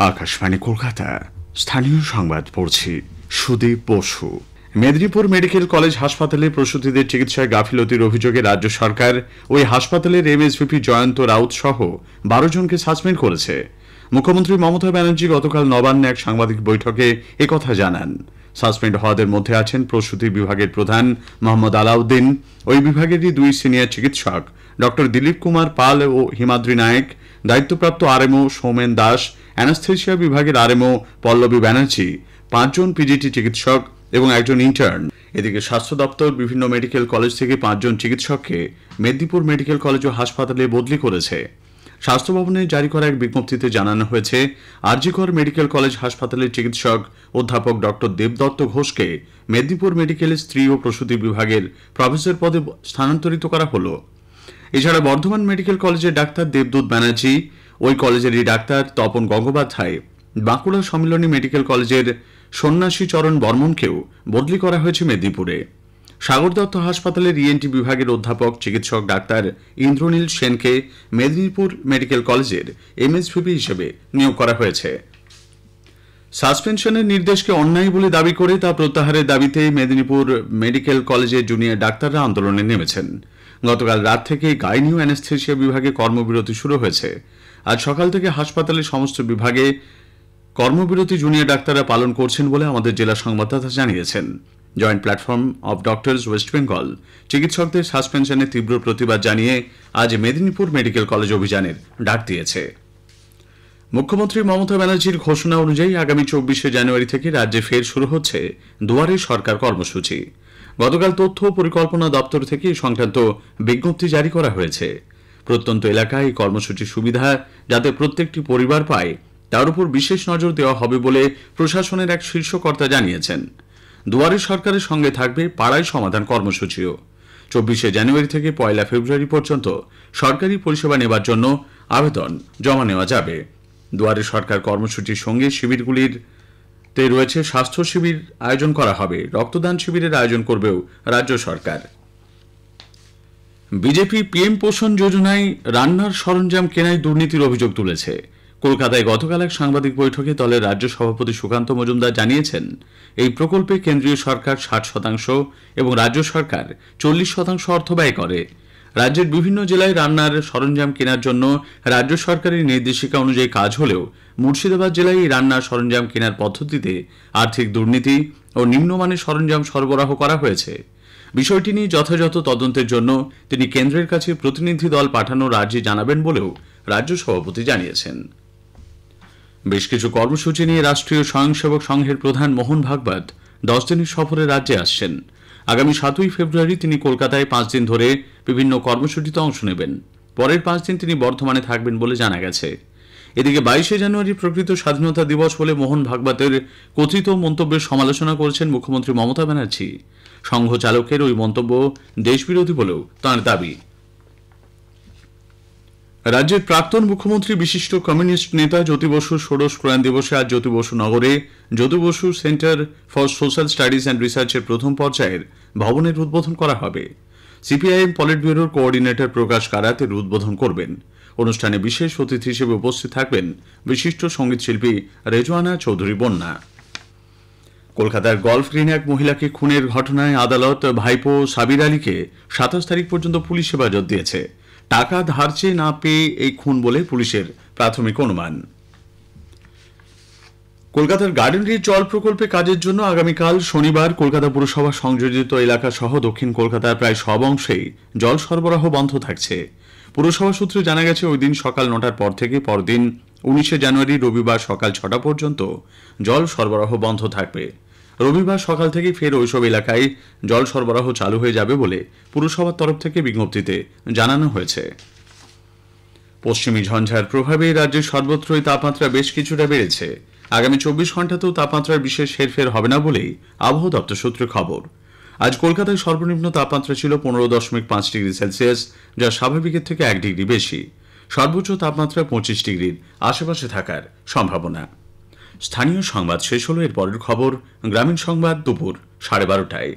আকাশবাণী কলকাতা স্থানীয় সংবাদ পড়ছি সুদীপ বসু। মেদিনীপুর মেডিকেল কলেজ হাসপাতালে প্রসূতিদের চিকিৎসায় গাফিলতির অভিযোগে রাজ্য সরকার ওই হাসপাতালের এমএসভিপি জয়ন্ত রাউত সহ 12 জনকে সাসপেন্ড করেছে। মুখ্যমন্ত্রী মমতা ব্যানার্জি গতকাল নবান্নে এক সাংবাদিক বৈঠকে একথা জানান। সাসপেন্ড হওয়াদের মধ্যে আছেন প্রসূতি বিভাগের প্রধান মোহাম্মদ আলাউদ্দিন, ওই বিভাগেরই 2 সিনিয়র চিকিৎসক ডক্টর দিলীপ কুমার পাল ও হিমাদ্রি নায়েক, দায়িত্বপ্রাপ্ত আরএমও সৌমেন দাস, অ্যানাস্থেসিয়া বিভাগের আরএমও পল্লবী ব্যানার্জি, 5 জন পিজিটি চিকিৎসক এবং একজন ইন্টার্ন। এদিকে স্বাস্থ্য দপ্তর বিভিন্ন মেডিকেল কলেজ থেকে 5 জন চিকিৎসককে মেদিনীপুর মেডিকেল কলেজ ও হাসপাতালে বদলি করেছে। স্বাস্থ্য ভবনে জারি করা এক বিজ্ঞপ্তিতে জানানো হয়েছে, আরজিকর মেডিকেল কলেজ হাসপাতালের চিকিৎসক অধ্যাপক ডক্টর দেবদত্ত ঘোষকে মেদিনীপুর মেডিকেলের স্ত্রী ও প্রসূতি বিভাগের প্রফেসর পদে স্থানান্তরিত করা হলো। এছাড়া বর্ধমান মেডিকেল কলেজের ডাক্তার দেবদূত ব্যানার্জি, ওই কলেজেরই ডাক্তার তপন গঙ্গোপাধ্যায়, বাঁকুড়া সম্মিলনী মেডিকেল কলেজের সন্ন্যাসী চরণ বর্মনকেও বদলি করা হয়েছে মেদিনীপুরে। সাগর দত্ত হাসপাতালের ইএনটি বিভাগের অধ্যাপক চিকিৎসক ডাক্তার ইন্দ্রনীল সেনকে মেদিনীপুর মেডিকেল কলেজের এমএসভিপি হিসেবে নিয়োগ করা হয়েছে। সাসপেনশনের নির্দেশকে অন্যায় বলে দাবি করে তা প্রত্যাহারের দাবিতে মেদিনীপুর মেডিকেল কলেজের জুনিয়র ডাক্তাররা আন্দোলনে নেমেছেন। গতকাল রাত থেকে গাইনি ও অ্যানেস্থেসিয়া বিভাগে কর্মবিরতি শুরু হয়েছে। আজ সকাল থেকে হাসপাতালের সমস্ত বিভাগে কর্মবিরতি জুনিয়র ডাক্তাররা পালন করছেন বলে আমাদের জেলা সংবাদদাতা জানিয়েছেন। Joint platform of doctors West Bengal চিকিৎসকদের সাসপেনশনের তীব্র প্রতিবাদ জানিয়ে আজ মেদিনীপুর মেডিকেল কলেজ অভিযানের ডাক দিয়েছে। মুখ্যমন্ত্রী মমতা ব্যানার্জির ঘোষণা অনুযায়ী আগামী 24শে জানুয়ারি থেকে রাজ্যে ফের শুরু হচ্ছে দুয়ারে সরকার কর্মসূচি। গতকাল তথ্য ও পরিকল্পনা দপ্তর থেকে এই সংক্রান্ত বিজ্ঞপ্তি জারি করা হয়েছে। প্রত্যন্ত এলাকায় এই কর্মসূচির সুবিধা যাতে প্রত্যেকটি পরিবার পায় তার উপর বিশেষ নজর দেওয়া হবে বলে প্রশাসনের এক শীর্ষ কর্তা জানিয়েছেন। দুয়ারে সরকারের সঙ্গে থাকবে পাড়ায় সমাধান কর্মসূচিও। 24শে জানুয়ারি থেকে 1 ফেব্রুয়ারি পর্যন্ত সরকারি পরিষেবা নেবার জন্য আবেদন জমা নেওয়া যাবে। দুয়ারে সরকার কর্মসূচির সঙ্গে শিবিরগুলিতে রয়েছে স্বাস্থ্য শিবির আয়োজন করা হবে, রক্তদান শিবিরের আয়োজন করবেও রাজ্য সরকার। বিজেপি পিএম পোষণ যোজনায় রান্নার সরঞ্জাম কেনায় দুর্নীতির অভিযোগ তুলেছে। কলকাতায় গতকাল এক সাংবাদিক বৈঠকে দলের রাজ্য সভাপতি সুকান্ত মজুমদার জানিয়েছেন, এই প্রকল্পে কেন্দ্রীয় সরকার 60% এবং রাজ্য সরকার 40% অর্থ ব্যয় করে। রাজ্যের বিভিন্ন জেলায় রান্নার সরঞ্জাম কেনার জন্য রাজ্য সরকারের নির্দেশিকা অনুযায়ী কাজ হলেও মুর্শিদাবাদ জেলায় এই রান্নার সরঞ্জাম কেনার পদ্ধতিতে আর্থিক দুর্নীতি ও নিম্নমানের সরঞ্জাম সরবরাহ করা হয়েছে। বিষয়টি নিয়ে যথাযথ তদন্তের জন্য তিনি কেন্দ্রের কাছে প্রতিনিধি দল পাঠানোর আর্জি জানাবেন বলেও রাজ্য সভাপতি জানিয়েছেন। বেশ কিছু কর্মসূচি নিয়ে রাষ্ট্রীয় স্বয়ংসেবক সংঘের প্রধান মোহন ভাগবত 10 দিনের সফরে রাজ্যে আসছেন। আগামী 7ই ফেব্রুয়ারি তিনি কলকাতায় 5 দিন ধরে বিভিন্ন কর্মসূচিতে অংশ নেবেন। পরের 5 দিন তিনি বর্ধমানে থাকবেন বলে জানা গেছে। এদিকে 22শে জানুয়ারি প্রকৃত স্বাধীনতা দিবস বলে মোহন ভাগবতের কথিত মন্তব্যের সমালোচনা করেছেন মুখ্যমন্ত্রী মমতা ব্যানার্জি। সংঘ চালকের ওই মন্তব্য দেশবিরোধী বলেও তাঁর দাবি। রাজ্যের প্রাক্তন মুখ্যমন্ত্রী বিশিষ্ট কমিউনিস্ট নেতা জ্যোতি বসুর ষোড়শ প্রয়াণ দিবসে আজ জ্যোতি বসু নগরে Jyoti Basu centre for social studies and রিসার্চের প্রথম পর্যায়ের ভবনের উদ্বোধন করা হবে। সিপিআইএম পলিট ব্যুরোর কোঅর্ডিনেটর প্রকাশ কারাত এর উদ্বোধন করবেন। অনুষ্ঠানে বিশেষ অতিথি হিসেবে উপস্থিত থাকবেন বিশিষ্ট সঙ্গীতশিল্পী রেজওয়ানা চৌধুরী বন্যা। কলকাতার গলফ গ্রিনে এক মহিলাকে খুনের ঘটনায় আদালত ভাইপো সাবির আলীকে 27 তারিখ পর্যন্ত পুলিশ হেফাজত দিয়েছে। টাকা ধার চেয়ে না পেয়ে এই খুন বলে পুলিশের প্রাথমিক অনুমান। কলকাতার গার্ডেন রিচ জল প্রকল্পে কাজের জন্য আগামীকাল শনিবার কলকাতা পুরসভা সংযোজিত এলাকা সহ দক্ষিণ কলকাতার প্রায় সব অংশেই জল সরবরাহ বন্ধ থাকছে। পুরসভা সূত্রে জানা গেছে, ওই দিন সকাল 9টার পর থেকে পরদিন 19শে জানুয়ারি রবিবার সকাল 6টা পর্যন্ত জল সরবরাহ বন্ধ থাকবে। রবিবার সকাল থেকে ফের ওইসব এলাকায় জল সরবরাহ চালু হয়ে যাবে বলে পুরসভার তরফ থেকে বিজ্ঞপ্তিতে জানানো হয়েছে। পশ্চিমী ঝঞ্ঝার প্রভাবে রাজ্যের সর্বত্রই তাপমাত্রা বেশ কিছুটা বেড়েছে। আগামী 24 ঘন্টাতেও তাপমাত্রার বিশেষ হেরফের হবে না বলেই আবহাওয়া দপ্তর সূত্রে খবর। আজ কলকাতায় সর্বনিম্ন তাপমাত্রা ছিল 15.5 ডিগ্রি সেলসিয়াস, যা স্বাভাবিকের থেকে 1 ডিগ্রি বেশি। সর্বোচ্চ তাপমাত্রা 25 ডিগ্রির আশেপাশে থাকার সম্ভাবনা। স্থানীয় সংবাদ শেষ হলো। এর পরের খবর গ্রামীণ সংবাদ দুপুর 12:30টায়।